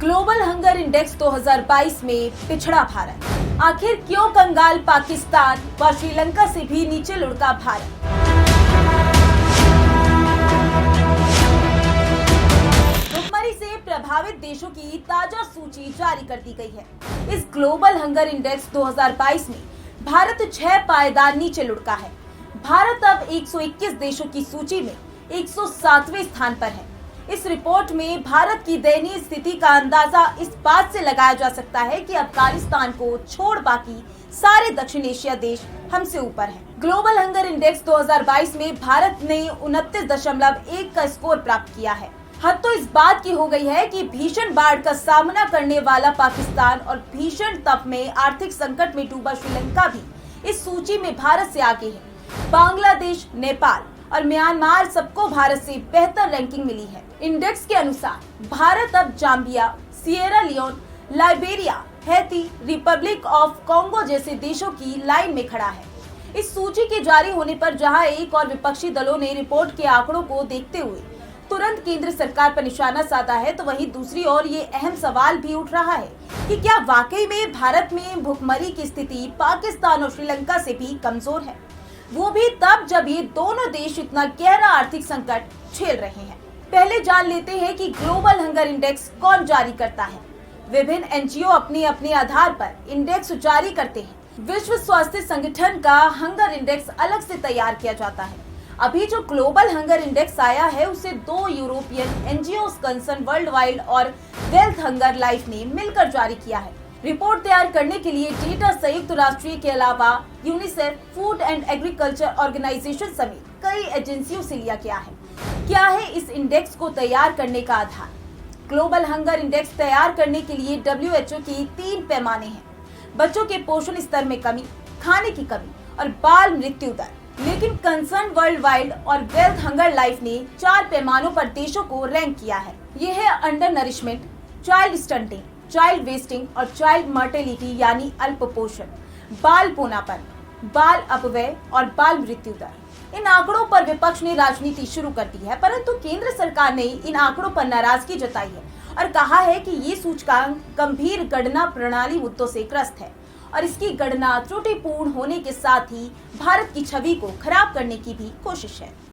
Global hunger index 2022 में पिछड़ा भारत। आखिर क्यों कंगाल पाकिस्तान व श्रीलंका से भी नीचे लुढ़का भारत? भुखमरी से प्रभावित देशों की ताजा सूची जारी कर दी गई है। इस ग्लोबल हंगर इंडेक्स 2022 में भारत 6 पायदान नीचे लुढ़का है। भारत अब 121 देशों की सूची में 107वें स्थान पर है। इस रिपोर्ट में भारत की दयनीय स्थिति का अंदाजा इस बात से लगाया जा सकता है कि अफगानिस्तान को छोड़ बाकी सारे दक्षिण एशिया देश हमसे ऊपर हैं। ग्लोबल हंगर इंडेक्स 2022 में भारत ने 29.1 का स्कोर प्राप्त किया है। हद तो इस बात की हो गई है कि भीषण बाढ़ का सामना करने वाला पाकिस्तान और भीषण तप में आर्थिक संकट में डूबा श्रीलंका भी इस सूची में भारत से आगे है। बांग्लादेश, नेपाल और म्यांमार सबको भारत से बेहतर रैंकिंग मिली है। इंडेक्स के अनुसार भारत अब Zambia, Sierra Leone, Liberia, Haiti, Republic of Congo जैसे देशों की लाइन में खड़ा है। इस सूची के जारी होने पर जहां एक और विपक्षी दलों ने रिपोर्ट के आंकड़ों को देखते हुए तुरंत केंद्र सरकार पर निशाना साधा है, तो वहीं दूसरी ओर ये अहम सवाल भी उठ रहा है कि क्या वाकई में भारत में भुखमरी की स्थिति पाकिस्तान और श्रीलंका से भी कमजोर है, वो भी तब जब ये दोनों देश इतना गहरा आर्थिक संकट झेल रहे हैं। पहले जान लेते हैं कि ग्लोबल हंगर इंडेक्स कौन जारी करता है। विभिन्न एनजीओ अपने अपने आधार पर इंडेक्स जारी करते हैं। विश्व स्वास्थ्य संगठन का हंगर इंडेक्स अलग से तैयार किया जाता है। अभी जो ग्लोबल हंगर इंडेक्स आया है उसे 2 European NGO concern world wide और वेल्थ हंगर लाइफ ने मिलकर जारी किया है। रिपोर्ट तैयार करने के लिए डेटा संयुक्त राष्ट्र के अलावा UNICEF, food and agriculture organization समेत कई एजेंसियों से लिया गया है। क्या है इस इंडेक्स को तैयार करने का आधार? ग्लोबल हंगर इंडेक्स तैयार करने के लिए WHO की 3 पैमाने हैं। बच्चों के पोषण स्तर में कमी, खाने की कमी और बाल मृत्यु दर। लेकिन कंसर्न वर्ल्ड वाइड और वेल्थ हंगर लाइफ ने 4 पैमानों पर देशों को रैंक किया है। ये है under nourishment, child stunting, child wasting और चाइल्ड मर्टेलिटी यानी अल्प पोषण, बाल पोनापन, बाल अपव्यय और बाल मृत्यु दर। इन आंकड़ों पर विपक्ष ने राजनीति शुरू कर दी है, परंतु केंद्र सरकार ने इन आंकड़ों पर नाराजगी जताई है और कहा है कि ये सूचकांक गंभीर गणना प्रणाली मुद्दों से ग्रस्त है और इसकी गणना त्रुटिपूर्ण होने के साथ ही भारत की छवि को खराब करने की भी कोशिश है।